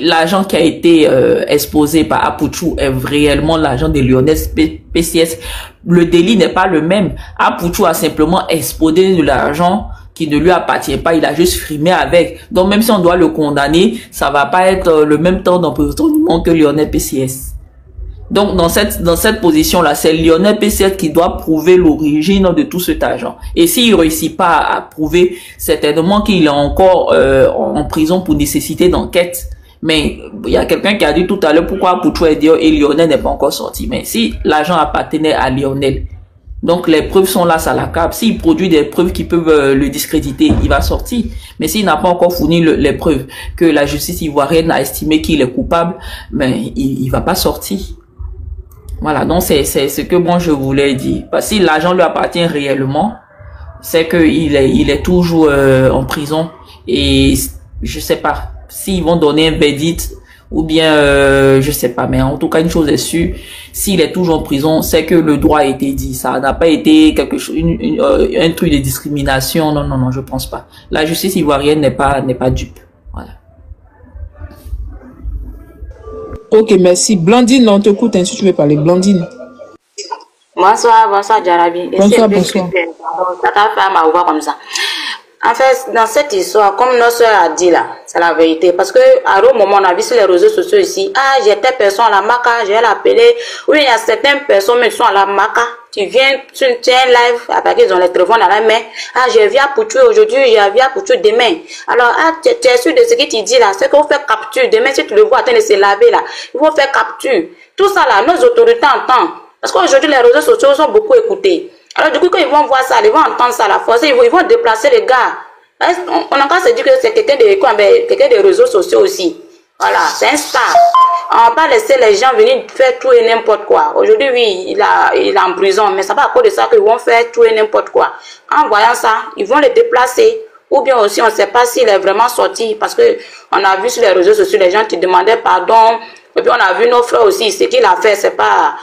l'argent qui a été exposé par Apouchou est réellement l'argent de Lionel PCS, le délit n'est pas le même. Apouchou a simplement exposé de l'argent qui ne lui appartient pas, il a juste frimé avec. Donc même si on doit le condamner, ça va pas être le même temps d'emprisonnement que Lionel PCS. Donc dans cette position-là, c'est Lionel PCS qui doit prouver l'origine de tout cet argent. Et s'il réussit pas à prouver, certainement qu'il est encore en prison pour nécessité d'enquête. Mais il y a quelqu'un qui a dit tout à l'heure pourquoi Apouchou est dit et Lionel n'est pas encore sorti. Mais si l'argent appartenait à Lionel, donc les preuves sont là, ça l'accable. S'il produit des preuves qui peuvent le discréditer, il va sortir. Mais s'il n'a pas encore fourni les preuves que la justice ivoirienne a estimé qu'il est coupable, mais il va pas sortir. Voilà, donc c'est ce que moi je voulais dire. Parce que si l'argent lui appartient réellement, c'est qu'il est toujours en prison. Et je sais pas s'ils vont donner un verdict ou bien je sais pas, mais en tout cas une chose est sûre, s'il est toujours en prison, c'est que le droit a été dit. Ça n'a pas été quelque chose, un truc de discrimination. Non, non, non, je pense pas. La justice ivoirienne n'est pas dupe. Voilà. Ok, merci. Blandine, on t'écoute, hein, si tu veux parler. Blandine. Bonsoir, bonsoir Jarabi. Bonsoir, bonsoir. Ça t'a fait ma voix comme ça. En fait, dans cette histoire, comme notre soeur a dit là, c'est la vérité. Parce que à un moment, on a vu sur les réseaux sociaux ici, ah, j'ai telle personne à la Maca, j'ai l'appelé. Oui, il y a certaines personnes qui sont à la Maca. Tu viens, tu tiens un live, après qu'ils ont les téléphones à la main. Ah, je viens pour tuer aujourd'hui, je viens pour tuer demain. Alors, ah, tu es sûr de ce qu'il te dit là, c'est qu'on fait capture. Demain, si tu le vois en train de se laver là, il faut faire capture. Tout ça là, nos autorités entendent. Parce qu'aujourd'hui, les réseaux sociaux sont beaucoup écoutés. Alors, du coup, quand ils vont voir ça, ils vont entendre ça, la force, ils vont déplacer les gars. On a encore se dit que c'est quelqu'un des réseaux sociaux aussi. Voilà, c'est un star. On va pas laisser les gens venir faire tout et n'importe quoi. Aujourd'hui, oui, il est en prison, mais ça va à cause de ça qu'ils vont faire tout et n'importe quoi. En voyant ça, ils vont le déplacer. Ou bien aussi, on ne sait pas s'il est vraiment sorti. Parce que on a vu sur les réseaux sociaux, les gens qui demandaient pardon. Et puis on a vu nos frères aussi, ce qu'il a fait, c'est pas,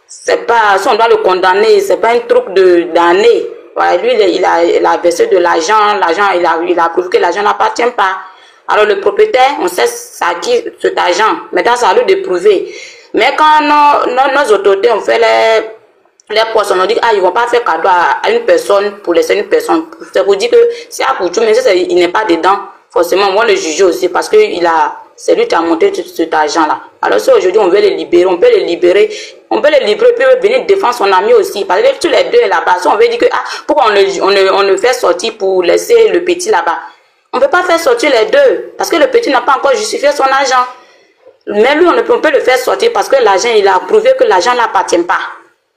si on doit le condamner, c'est pas un truc d'année. Voilà, lui, il a versé de l'argent, il a prouvé que l'argent n'appartient pas. Alors le propriétaire, on sait ça qui cet argent. Maintenant, c'est à lui de prouver. Mais quand nos autorités ont fait les postes, on a dit, ah, ils vont pas faire cadeau à une personne pour laisser une personne. C'est pour dire que c'est à Apouchou, mais il n'est pas dedans. Forcément, on va le juger aussi parce que c'est lui qui a monté cet argent-là. Alors si aujourd'hui on veut le libérer, on peut le libérer puis venir défendre son ami aussi. Parce que tous les deux là-bas, si on veut dire que, ah, pourquoi on le fait sortir pour laisser le petit là-bas? On ne peut pas faire sortir les deux, parce que le petit n'a pas encore justifié son argent. Mais lui, on peut le faire sortir parce que l'argent, il a prouvé que l'argent n'appartient pas.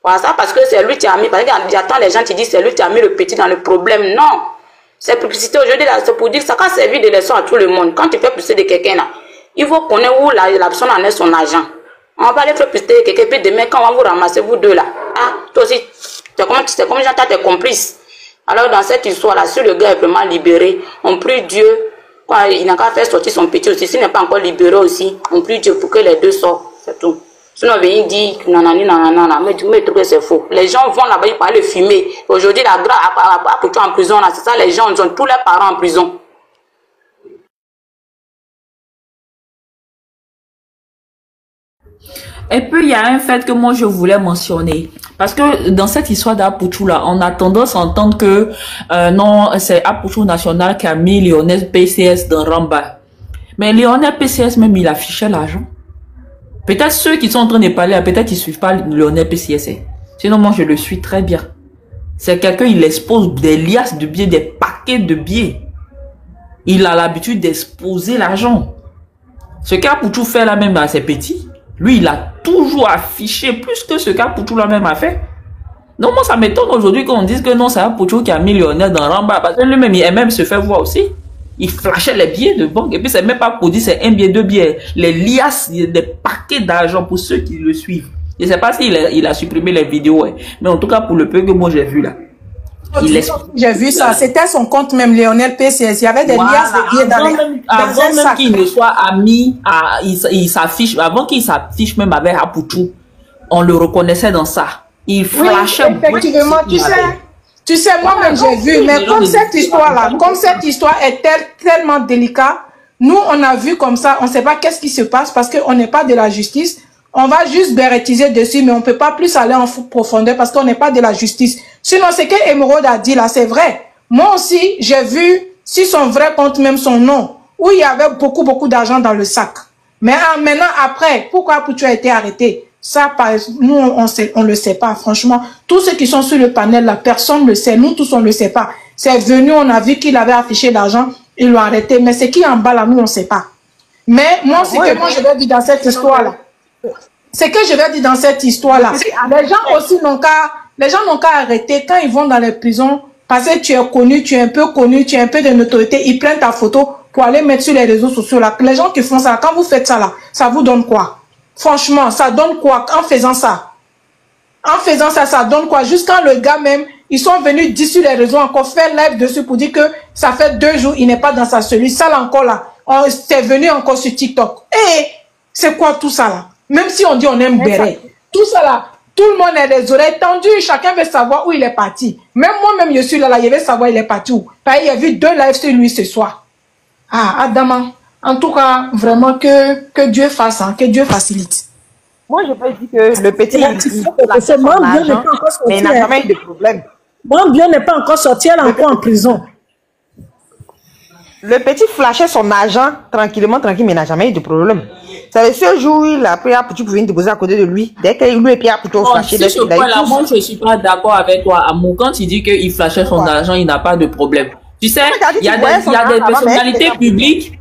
Voilà ça, parce que c'est lui qui a mis, parce que j'attends les gens qui disent c'est lui qui a mis le petit dans le problème. Non. Cette publicité aujourd'hui, c'est pour dire que ça a servi de leçon à tout le monde. Quand tu fais publicité de quelqu'un là, il faut connaître où la personne en est son argent. On va pas aller faire publicité de quelqu'un, puis demain, quand on va vous ramasser, vous deux là, ah, toi aussi, c'est comme j'entends tes complices. Alors dans cette histoire-là, si le gars est vraiment libéré, on prie Dieu, quand il n'a qu'à faire sortir son petit aussi, s'il n'est pas encore libéré aussi, on prie Dieu pour que les deux sortent, c'est tout. Sinon, on vient dire nanani, nanana, mais je trouve que c'est faux. Les gens vont là-bas, ils parlent de fumer. Aujourd'hui, la grâce à Apouchou en prison, c'est ça, les gens, ils ont tous leurs parents en prison. Et puis, il y a un fait que moi, je voulais mentionner. Parce que dans cette histoire d'Apouchou, là, on a tendance à entendre que non, c'est Apouchou National qui a mis Lionel PCS dans Ramba. Mais Lionel PCS, même, il affichait l'argent. Peut-être ceux qui sont en train de parler, peut-être ils ne suivent pas Lionel PCS. Sinon, moi, je le suis très bien. C'est quelqu'un, il expose des liasses de billets, des paquets de billets. Il a l'habitude d'exposer l'argent. Ce qu'Apouchou fait là même à ses petits, lui, il a toujours affiché plus que ce qu'Apouchou là même a fait. Donc, moi, ça m'étonne aujourd'hui qu'on dise que non, c'est Apouchou qui a mis Lionel dans Ramba. Parce que lui-même, il même se fait voir aussi. Il flashait les billets de banque. Et puis, c'est même pas pour dire c'est un billet, deux billets. Les liasses, des paquets d'argent pour ceux qui le suivent. Je ne sais pas s'il a supprimé les vidéos. Hein. Mais en tout cas, pour le peu que moi j'ai vu là. J'ai vu ça. C'était son compte même, Lionel PCS. Il y avait des liasses de billets avant même qu'il ne soit ami, il s'affiche. Avant qu'il s'affiche même avec Apouchou, on le reconnaissait dans ça. Il flashait. Oui, effectivement, tu sais, moi-même j'ai vu, mais comme cette histoire-là, comme cette histoire est tellement délicate, Nous, on a vu comme ça, on ne sait pas qu'est-ce qui se passe parce qu'on n'est pas de la justice. On va juste bérétiser dessus, mais on ne peut pas plus aller en profondeur parce qu'on n'est pas de la justice. Sinon, ce que Emeraude a dit là, c'est vrai. Moi aussi, j'ai vu, si son vrai compte, même son nom, où il y avait beaucoup d'argent dans le sac. Mais maintenant, après, pourquoi Apouchou a été arrêté? Ça, nous, on le sait pas, franchement. Tous ceux qui sont sur le panel, là, personne ne le sait. Nous tous, on le sait pas. C'est venu, on a vu qu'il avait affiché l'argent, ils l'ont arrêté. Mais c'est qui en bas là, nous, on ne sait pas. Mais moi, c'est que moi, je vais dire dans cette histoire-là. C'est que je vais dire dans cette histoire-là. Les gens aussi n'ont qu'à arrêter quand ils vont dans les prisons, parce que tu es connu, tu es un peu connu, tu as un peu de notoriété, ils prennent ta photo pour aller mettre sur les réseaux sociaux là. Les gens qui font ça, quand vous faites ça là, ça vous donne quoi? Franchement, ça donne quoi en faisant ça? En faisant ça, ça donne quoi? Juste quand le gars même, ils sont venus dire sur les réseaux encore faire live dessus pour dire que ça fait 2 jours, il n'est pas dans sa cellule. Ça là encore là, c'est venu encore sur TikTok. Et c'est quoi tout ça là? Même si on dit on aime Béret, tout ça là, tout le monde a les oreilles tendues, chacun veut savoir où il est parti. Même moi-même, je suis là, je veux savoir où il est parti où. Parce qu'il y a vu 2 lives sur lui ce soir. Ah, Adama, en tout cas, vraiment que Dieu fasse, hein, que Dieu facilite. Moi, je peux dire que le petit, mais il n'a jamais eu de problème. Mon Dieu n'est pas encore sorti, elle est encore en prison. Le petit flashait son argent tranquillement, mais il n'a jamais eu de problème. C'est le seul jour où il a pris Apouchou pour venir déposer à côté de lui. Dès que lui et Pierre Apouchou flashé, moi, je ne suis pas d'accord avec toi, Amour. Quand il dit qu'il flashait son argent, il n'a pas de problème. Tu sais, il y a des personnalités publiques.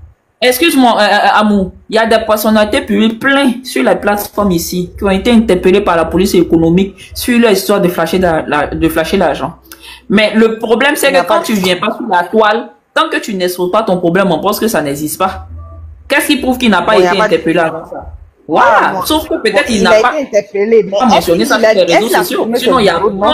Excuse-moi, Amour. Il y a des personnalités publiques plein sur la plateforme ici qui ont été interpellées par la police économique sur l'histoire de flasher l'argent. Mais le problème, c'est que quand tu viens pas sur la toile, tant que tu n'exposes pas ton problème, on pense que ça n'existe pas. Qu'est-ce qui prouve qu'il n'a pas été interpellé avant ça? Voilà. Sauf que peut-être il n'a pas mentionné ça sur les réseaux sociaux. Sinon, il y a moins.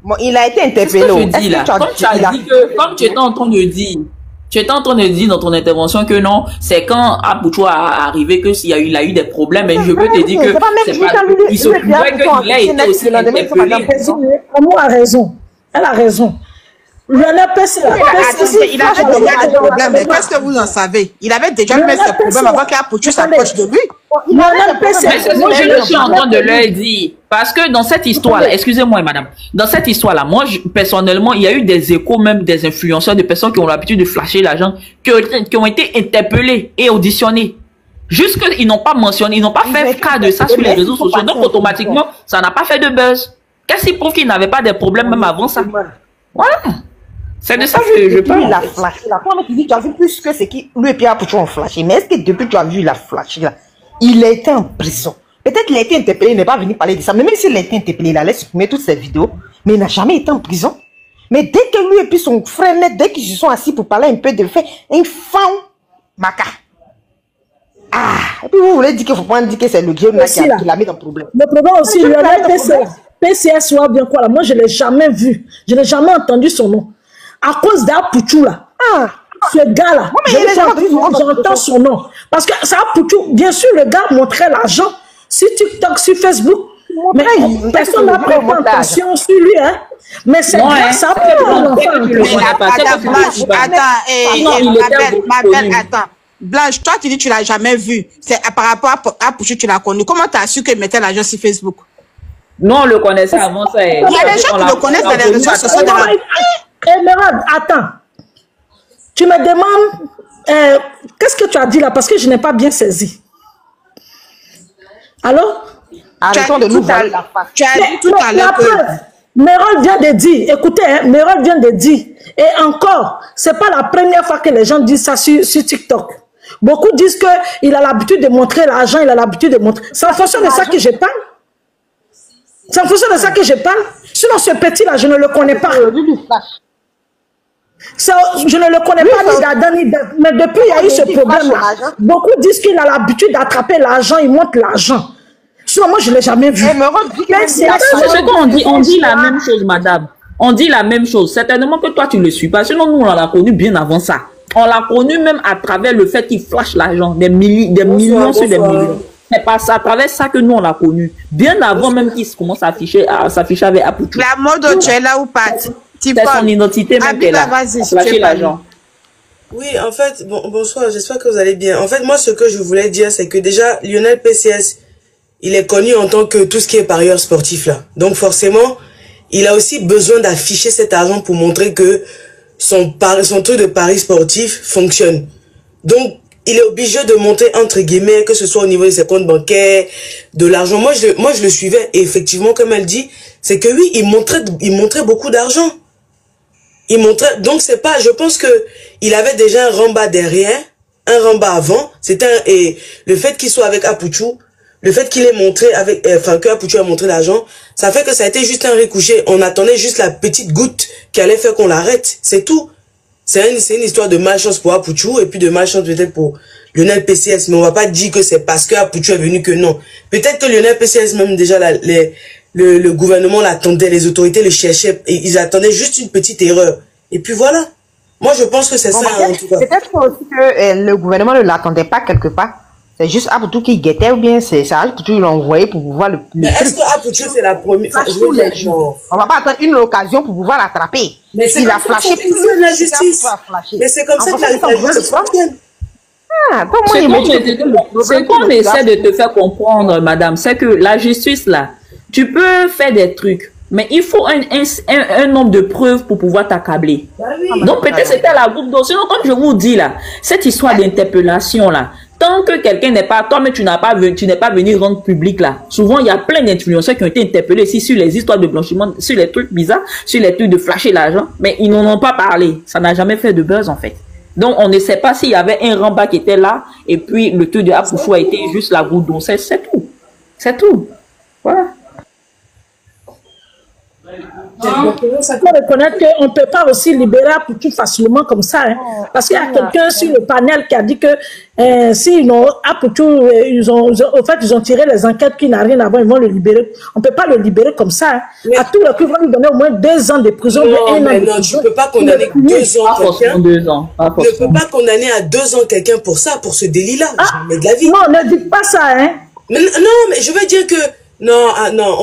Bon, il a été interpellé. Comme tu étais en train de dire, dans ton intervention que non, c'est quand Apouchou a arrivé que s'il y a eu des problèmes, et je peux te dire que c'est pas, il se trouvait qu'il a été aussi interpellé. Amour a raison. Elle a raison. Il avait déjà des problèmes, mais qu'est-ce que vous en savez? Il avait déjà mis ses problèmes avant qu'Apouchou s'approche de lui. Je suis en train de leur dire, parce que dans cette histoire-là, excusez-moi madame, dans cette histoire-là, moi personnellement, il y a eu des échos, même des influenceurs, des personnes qui ont l'habitude de flasher l'argent, qui ont été interpellés et auditionnés. Juste qu'ils n'ont pas mentionné, ils n'ont pas fait cas de ça sur les réseaux sociaux, donc automatiquement, ça n'a pas fait de buzz. Qu'est-ce qui prouve qu'ils n'avaient pas de problèmes même avant ça? Voilà. C'est de ça que je parle. Il a flashé. La fois tu dis, tu as vu plus que c'est qui lui et Pierre Apouchou ont flashé. Mais est-ce que depuis que tu as vu la flashé là, il a été en prison? Peut-être qu'il a été interpellé, il n'est pas venu parler de ça. Mais même s'il a été interpellé, il allait supprimer toutes ces vidéos. Mais il n'a jamais été en prison. Mais dès que lui et puis son frère net, dès qu'ils se sont assis pour parler un peu de fait, un fan maca. Ah, et puis vous voulez dire qu'il faut pas dire que c'est le Guillaume qui l'a mis dans le problème. Le problème aussi, il y a PCS ou bien quoi là. Moi, je ne l'ai jamais vu. Je n'ai jamais entendu son nom. À cause d'Apouchou là. Ah, ce gars-là, j'entends son nom. Parce que ça Apouchou, bien sûr, le gars montrait l'argent sur TikTok, sur Facebook. Mais personne n'a pris attention sur lui, hein. Mais c'est grâce à Apouchou. Attends. Blanche, toi tu dis que tu l'as jamais vu. C'est par rapport à Apouchou, tu l'as connu. Comment tu as su qu'il mettait l'argent sur Facebook? Non, on le connaissait avant ça. Il y a des gens qui le connaissent dans les réseaux sociaux. Emeraude, attends. Tu me demandes, qu'est-ce que tu as dit là? Parce que je n'ai pas bien saisi. Alors? Arrêtons de nous voir la face. Tu as dit tout à l'heure que... Merol vient de dire, écoutez, hein, Merol vient de dire, et encore, c'est pas la première fois que les gens disent ça sur TikTok. Beaucoup disent qu'il a l'habitude de montrer l'argent, il a l'habitude de montrer. C'est en fonction de ça que je parle. C'est en fonction de ça que je parle. Sinon, ce petit-là, je ne le connais pas. Je ne le connais pas ni d'Adam ni d'Ève. Mais depuis, il y a eu ce problème-là. Beaucoup disent qu'il a l'habitude d'attraper l'argent, il monte l'argent. Sinon, moi, je ne l'ai jamais vu. C'est ce qu'on dit. On dit la même chose, madame. On dit la même chose. Certainement que toi, tu ne le suis pas. Sinon, nous, on l'a connu bien avant ça. On l'a connu même à travers le fait qu'il flash l'argent. Des millions sur des millions. C'est pas ça, à travers ça que nous on l'a connu. Bien avant même qu'il commence à s'afficher avec Apouchou. La mode, tu es là ou pas? C'est son identité même qu'elle a. Flasher l'argent. Oui, en fait, bonsoir, j'espère que vous allez bien. En fait, moi, ce que je voulais dire, c'est que déjà, Lionel PCS, il est connu en tant que tout ce qui est parieur sportif là. Donc forcément, il a aussi besoin d'afficher cet argent pour montrer que son truc de pari sportif fonctionne. Donc, il est obligé de montrer, entre guillemets, que ce soit au niveau de ses comptes bancaires, de l'argent. Moi, je le suivais. Et effectivement, comme elle dit, c'est que oui, il montrait beaucoup d'argent. Il montrait, donc c'est pas, je pense que il avait déjà un Ramba derrière, un Ramba avant. Et le fait qu'il soit avec Apuchou, le fait qu'il ait montré avec, enfin, que Apuchou a montré l'argent, ça fait que ça a été juste un recouché. On attendait juste la petite goutte qui allait faire qu'on l'arrête. C'est tout. C'est une histoire de malchance pour Apuchou et puis de malchance peut-être pour Lionel PCS. Mais on va pas dire que c'est parce que Apuchou est venu que non. Peut-être que Lionel PCS, même déjà, le gouvernement l'attendait, les autorités le cherchaient, et ils attendaient juste une petite erreur. Et puis voilà. Moi, je pense que c'est ça. Peut-être aussi que le gouvernement ne l'attendait pas quelque part. C'est juste Apuchou qui guettait, ou bien c'est Apuchou qui l'a envoyé pour pouvoir le... Mais est-ce que Apuchou c'est la première... On va pas attendre une occasion pour pouvoir l'attraper. Mais c'est a flashé. La justice. Mais c'est comme ça que la justice fonctionne. Ce qu'on essaie de te faire comprendre, madame, c'est que la justice, là, tu peux faire des trucs, mais il faut un nombre de preuves pour pouvoir t'accabler. Donc, peut-être c'était la goutte d'eau. Sinon, comme je vous dis, là, cette histoire d'interpellation, là, tant que quelqu'un n'est pas, toi, mais tu n'es pas venu rendre public, là. Souvent, il y a plein d'influenceurs qui ont été interpellés ici sur les histoires de blanchiment, sur les trucs bizarres, sur les trucs de flasher l'argent, mais ils n'en ont pas parlé. Ça n'a jamais fait de buzz, en fait. Donc, on ne sait pas s'il y avait un Ramba qui était là, et puis le truc de Apuchou a été juste la goutte d'eau. C'est tout. C'est tout. Voilà. Il faut reconnaître qu'on ne peut pas aussi libérer Apuchou facilement comme ça. Hein. Parce qu'il y a quelqu'un sur le panel qui a dit que si Apuchou, ils ont tiré les enquêtes qui n'ont rien à voir, ils vont le libérer. On ne peut pas le libérer comme ça. Hein. Mais à tout le coup, ils vont lui donner au moins 2 ans de prison. Non, tu ne peux pas condamner 2 ans quelqu'un. Tu ne peux pas condamner à 2 ans quelqu'un pour ça, pour ce délit-là. Mais de la vie. Non, ne dites pas ça. Hein. Mais, non, mais je veux dire que... Non.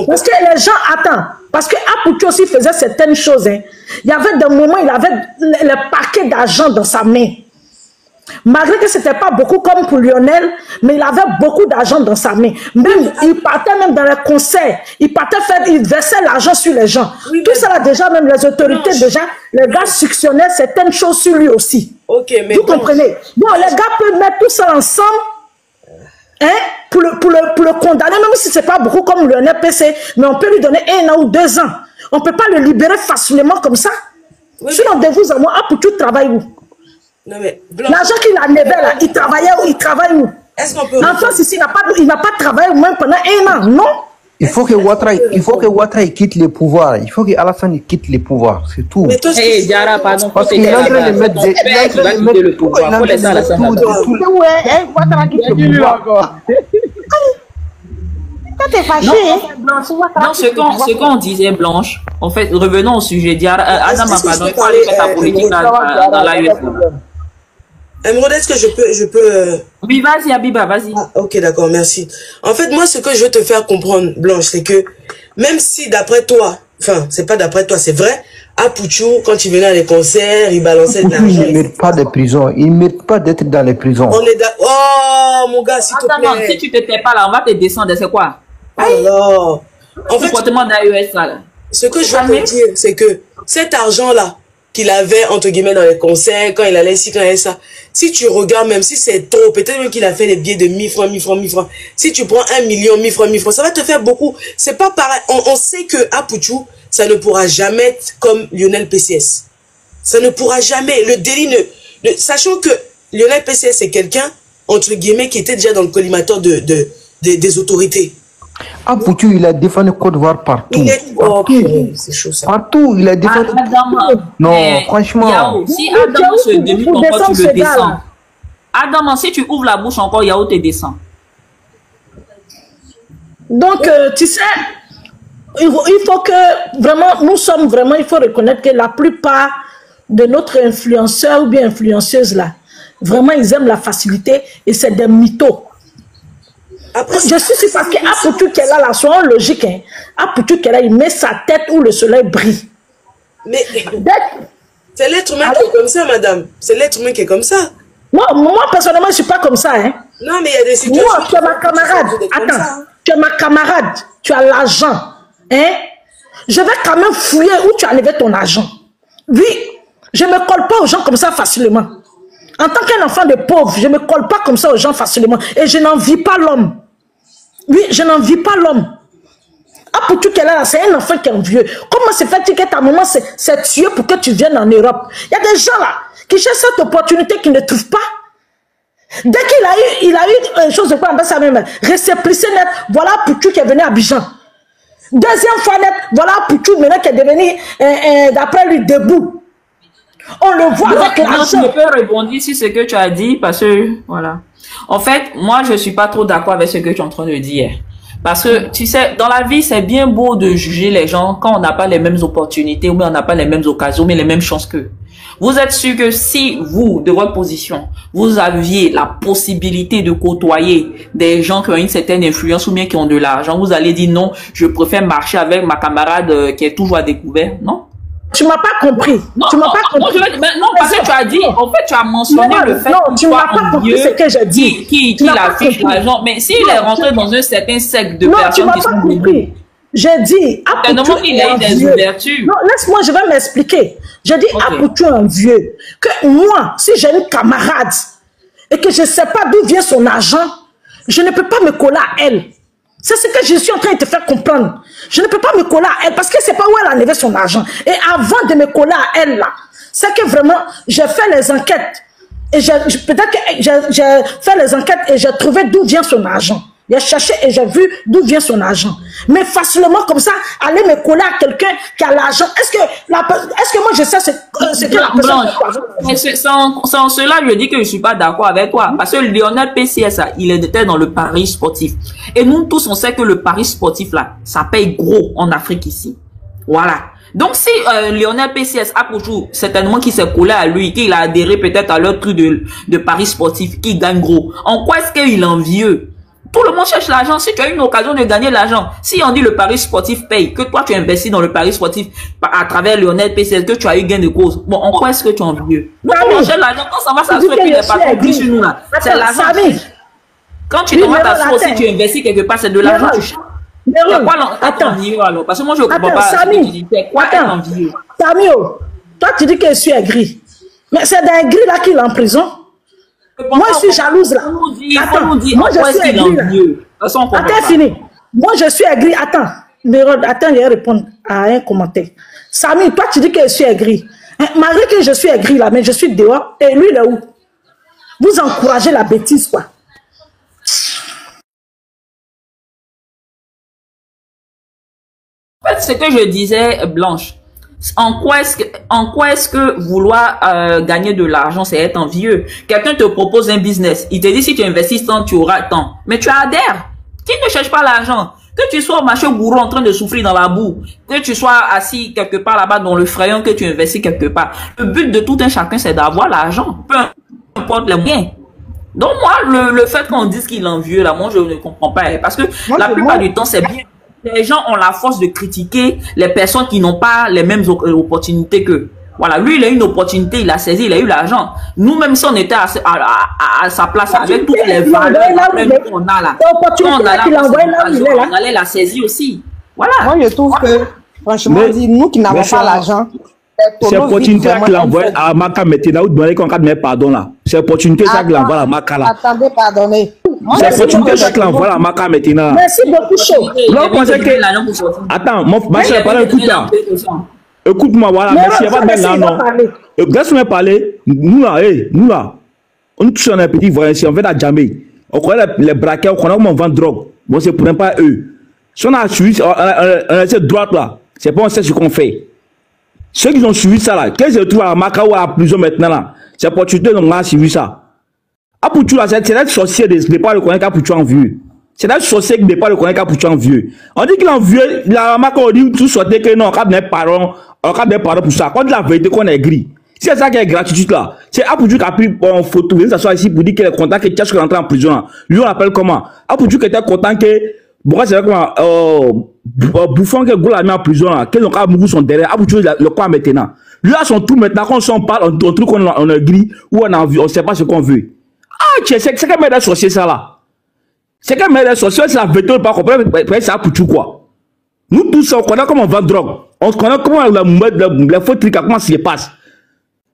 Parce que les gens attendent. Parce que Apuchou aussi faisait certaines choses. Hein. Il y avait des moments, il avait le paquet d'argent dans sa main. Malgré que ce n'était pas beaucoup comme pour Lionel, mais il avait beaucoup d'argent dans sa main. Même, il partait même dans les concerts. Il versait l'argent sur les gens. Oui, tout ça, là, déjà, même les autorités, déjà, les gars suctionnaient certaines choses sur lui aussi. Ok, mais vous comprenez? Bon, les gars peuvent mettre tout ça ensemble. Hein, pour le condamner, même si ce n'est pas beaucoup comme le NPC, mais on peut lui donner 1 an ou 2 ans. On ne peut pas le libérer facilement comme ça. Oui, sinon, de vous à moi, Apuchou travaille où? L'argent qu'il a levé là, il travaillait où? Il travaille où? En France, ici, il n'a pas travaillé même pendant 1 an, non? Il faut que Ouattara quitte le pouvoir. Il faut que Alassane quitte le pouvoir. C'est tout. Mais toi, Diara, pardon. Parce qu'il est en train de mettre le pouvoir. Il faut laisser Alassane. Ouattara quitte le pouvoir. T'es fâché, non, ce qu'on disait, Blanche, en fait, revenons au sujet. Diara, Adam, pardon, il faut aller faire ta politique dans la US. Emeraude, est-ce que je peux... Oui, vas-y, Abiba, vas-y. Ah, ok, d'accord, merci. En fait, moi, ce que je veux te faire comprendre, Blanche, c'est que même si d'après toi, enfin, c'est pas d'après toi, c'est vrai, Apuchou, quand il venait à les concerts, il balançait de l'argent. Il ne mérite pas de prison. Il ne mérite pas d'être dans les prisons. On est oh, mon gars, s'il te plaît. Non, si tu te tais pas là, on va te descendre, c'est quoi? Alors, en fait, comportement d'AES, là. Ce que je veux te dire, c'est que cet argent-là, qu'il avait, entre guillemets, dans les concerts, quand il allait ici, quand il allait ça. Si tu regardes, même si c'est trop, peut-être même qu'il a fait les billets de 1000 francs, 1000 francs, 1000 francs. Si tu prends 1 million, 1000 francs, 1000 francs, ça va te faire beaucoup. C'est pas pareil. On sait que Apuchou, ça ne pourra jamais être comme Lionel PCS. Ça ne pourra jamais. Le délit sachant que Lionel PCS, c'est quelqu'un, entre guillemets, qui était déjà dans le collimateur des autorités. Apuchou, il a défendu Côte d'Ivoire partout. C'est chaud ça. Partout, il a défendu. Non, franchement. Yao, si Adam se débute encore, tu le descends. Adam, si tu ouvres la bouche encore, Yao te descend. Donc, tu sais, il faut que vraiment, il faut reconnaître que la plupart de notre influenceurs ou bien influenceuses là, vraiment, ils aiment la facilité et c'est des mythos. Après, je suis sûr parce qu'Apuchou qui est là, soyons logique, hein. Apuchou qui est là, il met sa tête où le soleil brille. Mais C'est l'être humain qui est comme ça, madame. C'est l'être humain qui est comme ça. Non, moi, personnellement, je ne suis pas comme ça. Hein. Non, mais il y a des situations... Moi, tu es ma camarade. Attends, tu es ma camarade. Tu as l'argent. Hein? Je vais quand même fouiller où tu as enlevé ton argent. Oui, je ne me colle pas aux gens comme ça facilement. En tant qu'un enfant de pauvre, je ne me colle pas comme ça aux gens facilement. Et je n'envie pas l'homme. Oui, je n'envie pas l'homme. Ah, pour tout qu'elle là, c'est un enfant qui est envieux. Comment se fait-il que ta maman s'est tuée pour que tu viennes en Europe? Il y a des gens là qui cherchent cette opportunité qu'ils ne trouvent pas. Dès qu'il a eu une chose de quoi, sa même récépissé net, voilà Poutou qui est venu à Abidjan. Deuxième fois net, voilà Poutou maintenant qui est devenu, d'après lui, debout. On le voit avec l'argent. Je peux répondre sur ce que tu as dit parce que, voilà. En fait, moi, je suis pas trop d'accord avec ce que tu es en train de dire. Parce que, tu sais, dans la vie, c'est bien beau de juger les gens quand on n'a pas les mêmes opportunités ou bien on n'a pas les mêmes occasions, mais les mêmes chances qu'eux. Vous êtes sûr que si vous, de votre position, vous aviez la possibilité de côtoyer des gens qui ont une certaine influence ou bien qui ont de l'argent, vous allez dire non, je préfère marcher avec ma camarade qui est toujours à découvert, non? Tu m'as pas compris. Non, tu m'as pas compris. Non, parce que tu as dit, en fait, tu as mentionné le fait non, tu m'as pas compris ce que j'ai dit. Qui affiche l'argent. Mais s'il est rentré dans un certain cercle de personnes qui sont compris. J'ai dit, Apoutou il a eu des ouvertures. Non, laisse-moi, je vais m'expliquer. J'ai dit, Apoutou est un vieux. Que moi, si j'ai une camarade et que je ne sais pas d'où vient son argent, je ne peux pas me coller à elle. C'est ce que je suis en train de te faire comprendre. Je ne peux pas me coller à elle parce que c'est pas où elle a enlevé son argent. Et avant de me coller à elle, là, c'est que vraiment, j'ai fait les enquêtes. Et peut-être que j'ai fait les enquêtes et j'ai trouvé d'où vient son argent. J'ai cherché et j'ai vu d'où vient son argent. Mais facilement comme ça, aller me coller à quelqu'un qui a l'argent. Est-ce que moi je sais ce que la personne... C'est en cela je dis que je suis pas d'accord avec toi. Parce que Lionel PCS, il était dans le pari sportif. Et nous tous, on sait que le pari sportif là, ça paye gros en Afrique ici. Voilà. Donc si Lionel PCS a toujours certainement qui s'est collé à lui, qu'il a adhéré peut-être à leur truc de pari sportif, qui gagne gros, en quoi est-ce qu'il est envieux? Tout le monde cherche l'argent. Si tu as une occasion de gagner l'argent, si on dit le pari sportif paye, que toi tu investis dans le pari sportif à travers Lionel PCS, que tu as eu gain de cause, bon, en quoi est-ce que tu es envieux? Nous, on cherche l'argent. Quand ça va s'assurer qu'il n'est pas compris sur nous là, c'est l'argent. Quand tu tomates ta source, si tu investis quelque part, c'est de l'argent tu cherches. Attends, alors, parce que moi je ne comprends pas. C'est quoi être envieux? Samio, toi tu dis que je suis aigri. Mais c'est d'un gris là qu'il est en prison. Moi, je suis jalouse là. Attends, moi je suis aigri là. Attends, fini. Moi, je suis aigri. Attends, je vais répondre à un commentaire. Samy, toi, tu dis que je suis aigri. Malgré que je suis aigri là, mais je suis dehors. Et lui, il est où? Vous encouragez la bêtise, quoi. En fait, ce que je disais, Blanche, en quoi est-ce que vouloir gagner de l'argent, c'est être envieux? Quelqu'un te propose un business, il te dit si tu investis tant, tu auras tant. Mais tu adhères. Qui ne cherche pas l'argent? Que tu sois au marché gourou en train de souffrir dans la boue, que tu sois assis quelque part là-bas dans le frayon, que tu investis quelque part. Le but de tout un chacun, c'est d'avoir l'argent. Peu importe les moyens. Donc moi, le fait qu'on dise qu'il est envieux, là, moi je ne comprends pas. Parce que la plupart du temps, c'est bien. Les gens ont la force de critiquer les personnes qui n'ont pas les mêmes opportunités qu'eux. Voilà, lui, il a une opportunité, il a saisi, il a eu l'argent. Nous-mêmes, si on était à sa place avec toutes les valeurs qu'on a là, on allait la saisir aussi. Voilà. Moi, je trouve que, franchement, nous qui n'avons pas l'argent, c'est l'opportunité qu'il envoie à Maka maintenant, ou demander qu'on a pardon là. C'est l'opportunité qu'il envoie à Maka là. Attendez, pardonnez. C'est l'opportunité qu'il envoie à Maka maintenant. Merci beaucoup, chaud. Attends, ma chère, écoute là. Écoute-moi, voilà, merci. Il n'y a pas de là, non. Laisse-moi parler. Nous là, on touche un petit voyage ici, on va à Djamé. On connaît les braquets, on connaît comment on vend drogue. Bon, c'est pour pas eux. Si on a suivi, on a cette droite là, c'est pas on sait ce qu'on fait. Ceux qui ont suivi ça là, qu'est-ce qu'ils trouvent à Maka ou à la prison maintenant là, c'est pour tuer, on a suivi ça. Apoutou là, c'est un sorcier de pas le connaître qu'Apoutou en vieux. C'est un sorcier qui ne pas le connaître qu'Apoutou en vieux. On dit qu'il est en vieux, la Maka on dit tout sortir que non, on a des parents pour ça. Quand la vérité qu'on est gris. C'est ça qui est gratitude là. C'est Apoutou qui a pris en photo, il s'assoit ici pour dire qu'il est content que Tchache rentre en prison là. Lui on l'appelle comment? Apoutou qui était content que, bon, c'est comment, Bouffon que Goula a mis en prison là, que l'on a mouru son derrière, Apoutou le quoi maintenant. Lui a son tout maintenant, quand on s'en parle, on trouve qu'on a gris, ou on a envie, on ne sait pas ce qu'on veut. Ah, c'est qu'un mec d'associé ça là. C'est qu'un mec d'associé, c'est la vérité, pas comprendre, c'est à Pouchou quoi. Nous tous, on connaît comment on vend drogue. On connaît comment les faux trucs, comment ça se passe.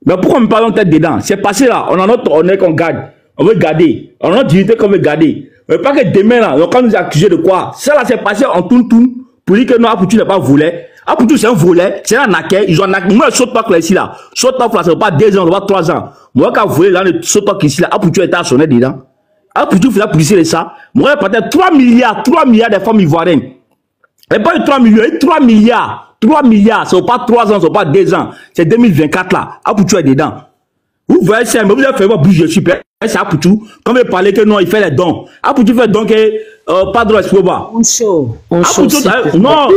Mais pourquoi on parle tête dedans? C'est passé là, on a notre honneur qu'on garde. On veut garder. On a notre dignité qu'on veut garder. Mais pas que demain là, on nous accuser de quoi? Ça là, c'est passé en tout pour dire que non, Pouchou n'est pas volé. Pouchou c'est un volet, c'est un naquet. Ils ont naquet. Moi, le saut-toc là ici là. Saut-toc là, c'est pas 2 ans, c'est pas 3 ans. Moi, quand vous voulez là, le saut-toc ici là, Pouchou était assoné dedans. Pouchou fait la police de ça. Moi, peut-être 3 milliards de femmes ivoiriennes. Et pas 3 millions, 3 milliards. 3 milliards, ce n'est pas 3 ans, ce n'est pas 2 ans. C'est 2024 là. Pouchou est dedans. Vous voyez ça, mais vous avez fait votre bouche de super. C'est Pouchou. Quand vous parlez que non, il fait les dons. Pouchou fait donc pas de Escobar. Non,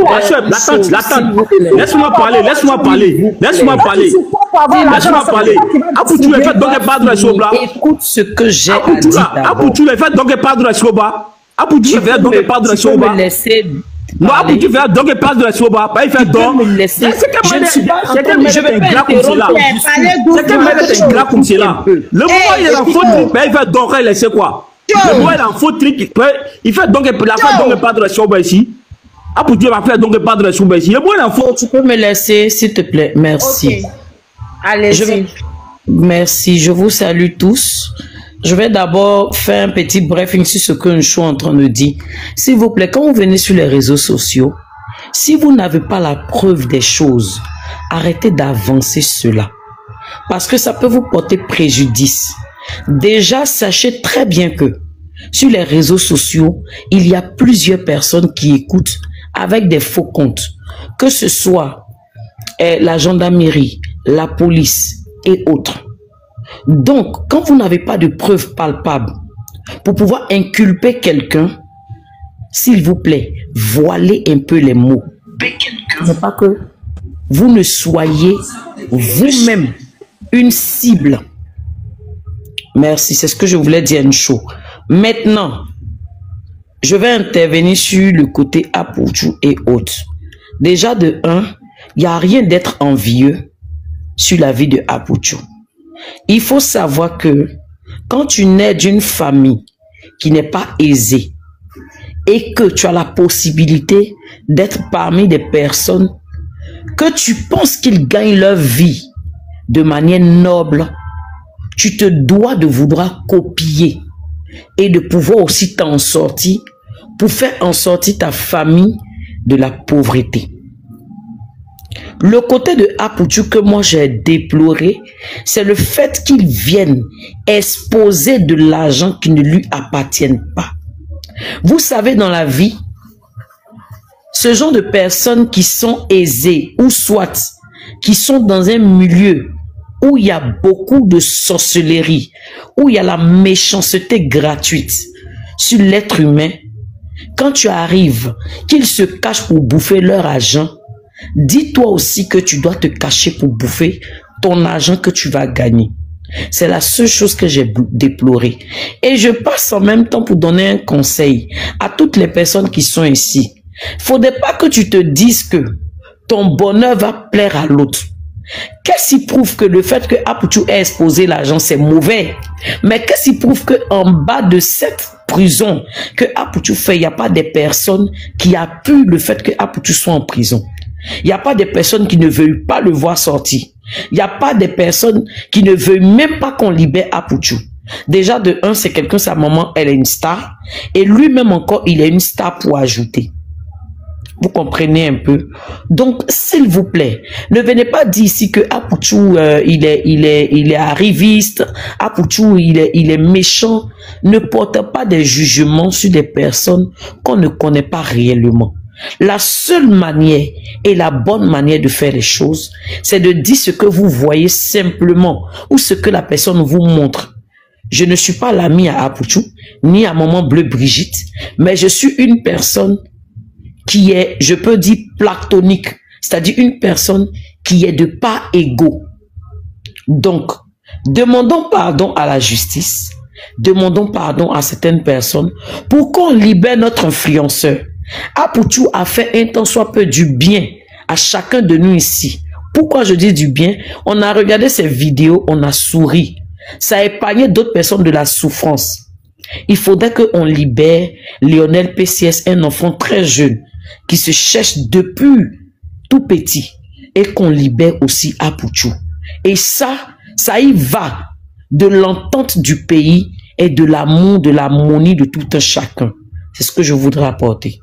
l'attente. Laisse-moi parler. Pouchou est fait donc pas de Escobar. Écoute ce que j'ai à dire. Pouchou est fait donc pas de Escobar. Pouchou est fait donc pas de Escobar. Non, Pouchou fait donc pas de Escobar. Il fait donc. C'est qu'un mec ingrat comme cela. C'est qu'un mec ingrat comme cela. Le moment il est en faute, il fait donc il laisse quoi? Le moment il est en faute, il fait donc la fin donc pas de Escobar ici. Pouchou va faire donc pas de Escobar ici. Le moment il est en faute. Tu peux me laisser, s'il te plaît. Merci. Allez-y. Merci, je vous salue tous. Je vais d'abord faire un petit briefing sur ce que je suis en train de dire. S'il vous plaît, quand vous venez sur les réseaux sociaux, si vous n'avez pas la preuve des choses, arrêtez d'avancer cela. Parce que ça peut vous porter préjudice. Déjà, sachez très bien que sur les réseaux sociaux, il y a plusieurs personnes qui écoutent avec des faux comptes. Que ce soit la gendarmerie, la police et autres. Donc, quand vous n'avez pas de preuves palpables pour pouvoir inculper quelqu'un, s'il vous plaît, voilez un peu les mots. C'est pas que vous ne soyez vous-même une cible. Merci, c'est ce que je voulais dire une chose. Maintenant, je vais intervenir sur le côté Pouchou et autres. Déjà de 1, il n'y a rien d'être envieux sur la vie de Pouchou. Il faut savoir que quand tu nais d'une famille qui n'est pas aisée et que tu as la possibilité d'être parmi des personnes que tu penses qu'ils gagnent leur vie de manière noble, tu te dois de vouloir copier et de pouvoir aussi t'en sortir pour faire en sortir ta famille de la pauvreté. Le côté de Pouchou que moi j'ai déploré, c'est le fait qu'il vienne exposer de l'argent qui ne lui appartient pas. Vous savez, dans la vie, ce genre de personnes qui sont aisées ou soit qui sont dans un milieu où il y a beaucoup de sorcellerie, où il y a la méchanceté gratuite sur l'être humain, quand tu arrives, qu'ils se cachent pour bouffer leur argent, dis-toi aussi que tu dois te cacher pour bouffer ton argent que tu vas gagner. C'est la seule chose que j'ai déplorée. Et je passe en même temps pour donner un conseil à toutes les personnes qui sont ici. Faudrait pas que tu te dises que ton bonheur va plaire à l'autre. Qu'est-ce qui prouve que le fait que Pouchou ait exposé l'argent, c'est mauvais? Mais qu'est-ce qui prouve que en bas de cette prison que Pouchou fait, il n'y a pas des personnes qui appuient le fait que Pouchou soit en prison? Il n'y a pas des personnes qui ne veulent pas le voir sortir. Il n'y a pas des personnes qui ne veulent même pas qu'on libère Pouchou. Déjà de 1, c'est quelqu'un, sa maman, elle est une star. Et lui-même encore, il est une star pour ajouter. Vous comprenez un peu? Donc, s'il vous plaît, ne venez pas dire ici que Pouchou, il est arriviste, Pouchou, il est méchant. Ne portez pas des jugements sur des personnes qu'on ne connaît pas réellement. La seule manière et la bonne manière de faire les choses, c'est de dire ce que vous voyez simplement ou ce que la personne vous montre. Je ne suis pas l'ami à Pouchou, ni à Maman Bleu Brigitte, mais je suis une personne qui est, je peux dire, platonique, c'est-à-dire une personne qui est de pas égaux. Donc, demandons pardon à la justice, demandons pardon à certaines personnes pour qu'on libère notre influenceur. Pouchou a fait un tant soit peu du bien à chacun de nous ici Pourquoi je dis du bien? On a regardé ces vidéos, on a souri. Ça a épargné d'autres personnes de la souffrance. Il faudrait qu'on libère Lionel PCS, un enfant très jeune, qui se cherche depuis tout petit, et qu'on libère aussi Apouchou. Et ça y va de l'entente du pays et de l'amour, de l'harmonie de tout un chacun. C'est ce que je voudrais apporter.